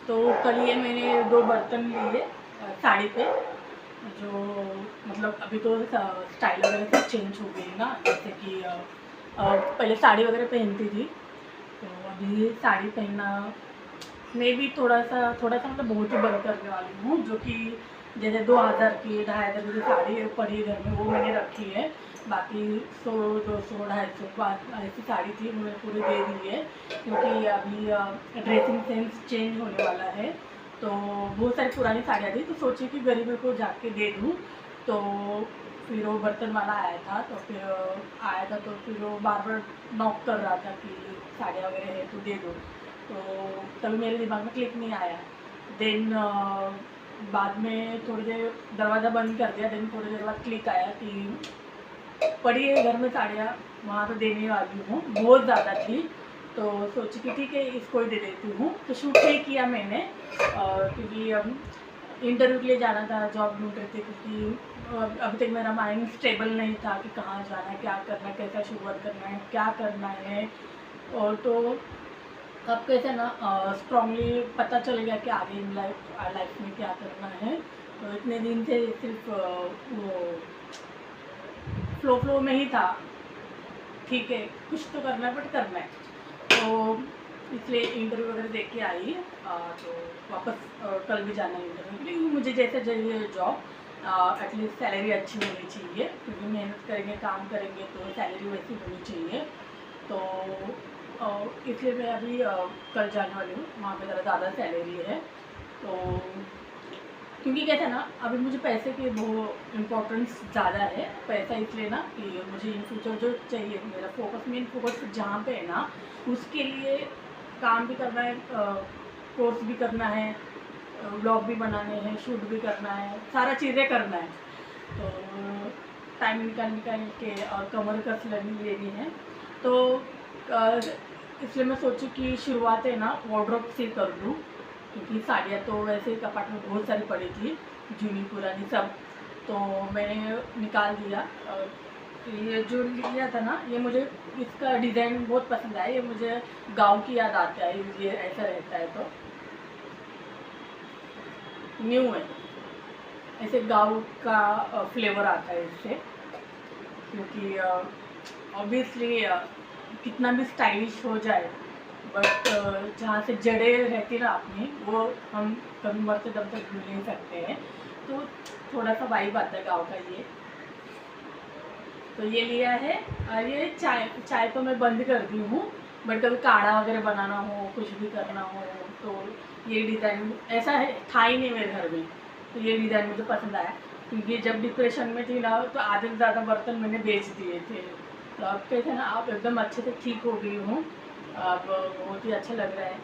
तो कल ये मैंने 2 बर्तन लिए साड़ी पे, जो मतलब अभी तो स्टाइल वगैरह सब चेंज हो गई ना, जैसे कि पहले साड़ी वगैरह पहनती थी, तो अभी साड़ी पहनना मैं भी थोड़ा सा मतलब बहुत ही बंद करने वाली हूँ, जो कि जैसे 2000 की 2500 की जो साड़ी पड़ी है घर में वो मैंने रखी है। बाकी 100 200 250 ऐसी साड़ी थी मैंने पूरी दे दी है, क्योंकि अभी ड्रेसिंग सेंस चेंज होने वाला है। तो बहुत सारी पुरानी साड़ियाँ थी, तो सोची कि गरीबों को जाके दे दूँ। तो फिर वो बर्तन वाला आया था, तो फिर वो बार बार नॉक कर रहा था कि साड़ियाँ वगैरह है तो दे दो। तो तभी मेरे दिमाग में क्लिक नहीं आया। देन बाद में थोड़ी देर दरवाज़ा बंद कर दिया। देन थोड़ी देर बाद क्लिक आया कि पड़ी है घर में साड़ियाँ, वहाँ पे देने वाली हूँ। बहुत ज़्यादा थी, तो सोची कि ठीक है इसको ही दे देती हूँ। तो शूट नहीं किया मैंने, क्योंकि इंटरव्यू के लिए जाना था, जॉब ढूंढ रही थी, क्योंकि अभी तक मेरा माइंड स्टेबल नहीं था कि कहाँ जाना है, क्या करना है, कैसा शुरुआत करना है, क्या करना है। और तो अब कैसे ना स्ट्रांगली पता चल गया कि आगे लाइफ में क्या करना है। तो इतने दिन से सिर्फ वो फ्लो में ही था, ठीक है कुछ तो करना है बट करना है। तो इसलिए इंटरव्यू वगैरह देख के आई। तो वापस कल भी जाना है इंटरव्यू के लिए, क्योंकि मुझे जैसे चाहिए जॉब, एटलीस्ट सैलरी अच्छी होनी चाहिए, क्योंकि मेहनत करेंगे काम करेंगे तो सैलरी वैसी होनी चाहिए। तो इसलिए मैं अभी कल जाने वाली हूँ, वहाँ पे ज़रा ज़्यादा सैलरी है। तो क्योंकि कहते हैं ना, अभी मुझे पैसे की बहुत इम्पोर्टेंस ज़्यादा है। पैसा इसलिए ना कि मुझे इन फ्यूचर जो चाहिए, मेरा मेन फोकस जहाँ पे है ना, उसके लिए काम भी करना है, कोर्स भी करना है, ब्लॉग भी बनाने हैं, शूट भी करना है, सारा चीज़ें करना है। तो टाइम निकाल के और कमर कस लेनी है। तो इसलिए मैं सोचूं कि शुरुआत है ना वार्डरोब से कर दूँ, क्योंकि साड़ियाँ तो वैसे ही कपाट में बहुत सारी पड़ी थी, जूनी पुरानी सब। तो मैंने निकाल दिया। ये जो लिया था ना, ये मुझे इसका डिज़ाइन बहुत पसंद आया। ये मुझे गांव की याद आता है, ये ऐसा रहता है तो न्यू है, ऐसे गांव का फ्लेवर आता है इससे। क्योंकि ऑब्वियसली कितना भी स्टाइलिश हो जाए, बट जहाँ से जड़ें रहती ना अपनी, वो हम कभी मरते दम तक भूल नहीं सकते हैं। तो थोड़ा सा वाइब आता है गाँव का ये। तो ये लिया है। और ये चाय तो मैं बंद कर दी हूँ, बट कभी काढ़ा वगैरह बनाना हो, कुछ भी करना हो, तो ये डिज़ाइन ऐसा है था ही नहीं मेरे घर में। तो ये डिज़ाइन मुझे पसंद आया, क्योंकि जब डिप्रेशन में थी ना, तो आधे से ज़्यादा बर्तन मैंने बेच दिए थे। तो अब कहते हैं ना, अब एकदम अच्छे से ठीक हो गई हूँ। अब बहुत ही अच्छा लग रहा है,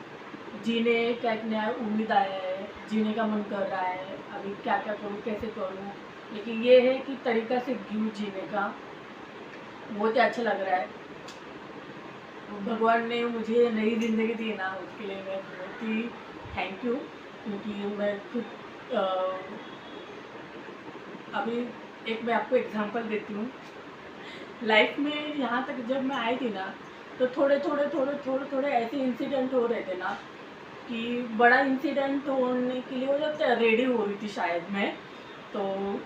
जीने का एक नया उम्मीद आया है, जीने का मन कर रहा है। अभी क्या क्या करूँ, कैसे करूँ, लेकिन ये है कि तरीका से जीऊँ जीने का, बहुत ही अच्छा लग रहा है। भगवान ने मुझे नई ज़िंदगी दी ना, उसके लिए मैं बहुत ही थैंक यू। क्योंकि मैं खुद अभी एक मैं आपको एग्जांपल देती हूँ। लाइफ में यहाँ तक जब मैं आई थी ना, तो थोड़े ऐसे इंसिडेंट हो रहे थे ना, कि बड़ा इंसिडेंट होने के लिए वो जब रेडी हो रही थी शायद मैं। तो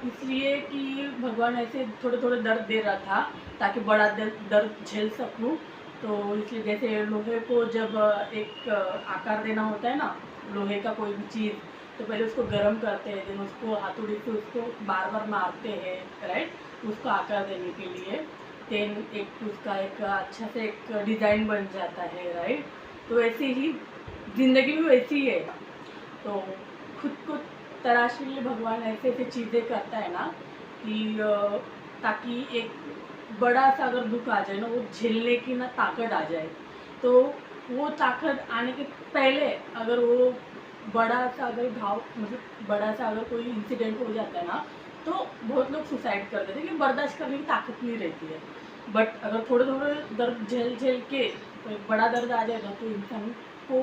इसलिए कि भगवान ऐसे थोड़े दर्द दे रहा था, ताकि बड़ा दर्द झेल सकूँ। तो इसलिए जैसे लोहे को जब एक आकार देना होता है ना, लोहे का कोई भी चीज़, तो पहले उसको गर्म करते हैं, देन उसको हाथोड़ी से उसको बार बार मारते हैं, राइट, उसको आकार देने के लिए। देन एक उसका एक अच्छा से एक डिज़ाइन बन जाता है, राइट। तो ऐसे ही ज़िंदगी भी वैसी है। तो खुद को तराशने के लिए भगवान ऐसे ऐसे चीज़ें करता है ना, कि ताकि एक बड़ा सा अगर दुख आ जाए ना, वो झेलने की ना ताकत आ जाए। तो वो ताकत आने के पहले अगर वो बड़ा सा अगर घाव, मतलब बड़ा सा अगर कोई इंसिडेंट हो जाता है ना, तो बहुत लोग सुसाइड कर देते हैं, क्योंकि बर्दाश्त करने की ताकत नहीं रहती है। बट अगर थोड़े थोड़े दर्द झेल के तो एक बड़ा दर्द आ जाएगा, तो इंसान को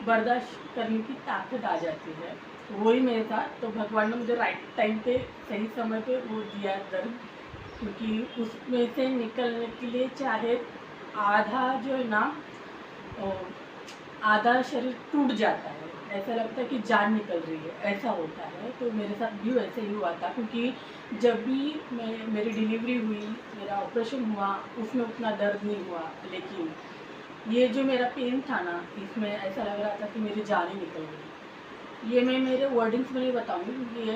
बर्दाश्त करने की ताकत आ जाती है। तो वही मेरे साथ, तो भगवान ने मुझे राइट टाइम पे सही समय पे वो दिया दर्द, क्योंकि उसमें से निकलने के लिए चाहे आधा जो है ना, आधा शरीर टूट जाता है, ऐसा लगता है कि जान निकल रही है, ऐसा होता है। तो मेरे साथ भी वैसे ही हुआ था, क्योंकि जब भी मेरी डिलीवरी हुई, मेरा ऑपरेशन हुआ, उसमें उतना दर्द नहीं हुआ, लेकिन ये जो मेरा पेन था ना, इसमें ऐसा लग रहा था कि मेरी जान ही निकल गई। ये मैं मेरे वर्डिंग्स में नहीं बताऊँगी, क्योंकि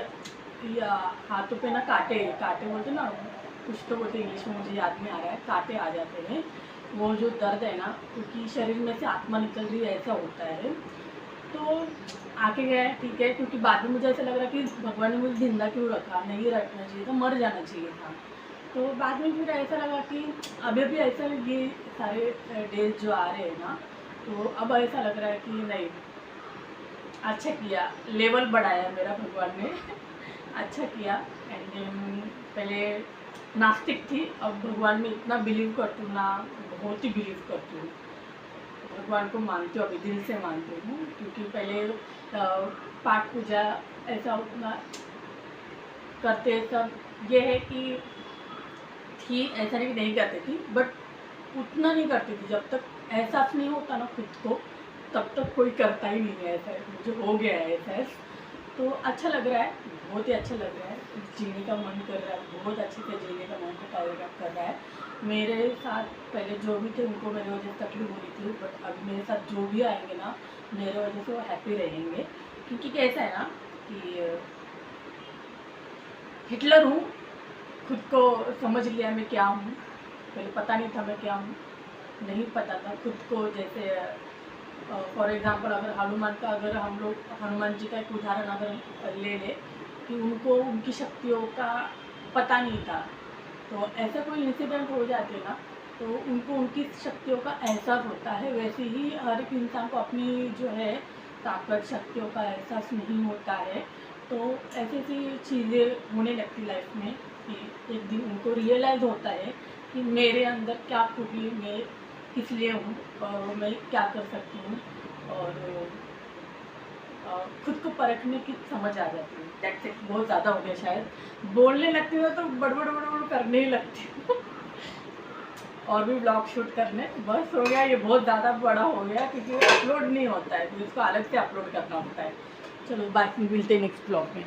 ये हाथों पे ना कांटे कांटे बोलते ना, कुछ तो बोलते इंग्लिश में, मुझे याद नहीं आ रहा है, कांटे आ जाते हैं। वो जो दर्द है ना, क्योंकि शरीर में से आत्मा निकल रही है, ऐसा होता है। तो आके गया, ठीक है, क्योंकि बाद में मुझे ऐसा लग रहा कि भगवान ने मुझे जिंदा क्यों रखा, नहीं रखना चाहिए था, मर जाना चाहिए था। तो बाद में फिर ऐसा लगा कि अभी भी ऐसा, ये सारे डेज जो आ रहे हैं ना, तो अब ऐसा लग रहा है कि नहीं, अच्छा किया, लेवल बढ़ाया मेरा भगवान ने अच्छा किया। एंड देन पहले नास्तिक थी, अब भगवान में इतना बिलीव करती हूँ ना, बहुत ही बिलीव करती हूँ, भगवान को मानती हूँ, अभी दिल से मानती हूँ। क्योंकि पहले पाठ पूजा ऐसा उतना करते सब, ये है कि थी, ऐसा नहीं कि नहीं करती थी, बट उतना नहीं करती थी। जब तक एहसास नहीं होता ना खुद को, तब तक कोई करता ही नहीं है ऐसा। मुझे हो गया है एहसास, तो अच्छा लग रहा है, बहुत ही अच्छा लग रहा है, जीने का मन कर रहा है, बहुत अच्छे से जीने का मन कर रहा है। मेरे साथ पहले जो भी थे उनको मेरे वजह से तकलीफ हो रही थी, बट अभी मेरे साथ जो भी आएंगे ना, मेरे वजह से वो हैप्पी रहेंगे। क्योंकि कैसा है ना कि हिटलर हूँ, खुद को समझ लिया मैं क्या हूँ। पहले पता नहीं था मैं क्या हूँ, नहीं पता था खुद को। जैसे फॉर एग्ज़ाम्पल, अगर हनुमान का, अगर हम लोग हनुमान जी का एक उदाहरण अगर ले लें, कि उनको उनकी शक्तियों का पता नहीं था, तो ऐसा कोई इंसिडेंट हो जाते ना, तो उनको उनकी शक्तियों का एहसास होता है। वैसे ही हर एक इंसान को अपनी जो है ताकत, शक्तियों का एहसास नहीं होता है। तो ऐसी ऐसी चीज़ें होने लगती लाइफ में कि एक दिन उनको रियलाइज़ होता है कि मेरे अंदर क्या खूबी, मैं किस लिए हूँ और मैं क्या कर सकती हूँ, और खुद को परखने की समझ आ जाती है। That's it. बहुत ज़्यादा हो गया शायद, बोलने लगती हूँ तो बड़बड़ बड़बड़ करने ही लगती हूँ और भी ब्लॉग शूट करने, बस हो गया, ये बहुत ज़्यादा बड़ा हो गया, क्योंकि अपलोड नहीं होता है, तो इसको अलग से अपलोड करना होता है। चलो बाय, मिलते हैं नेक्स्ट ब्लॉग में।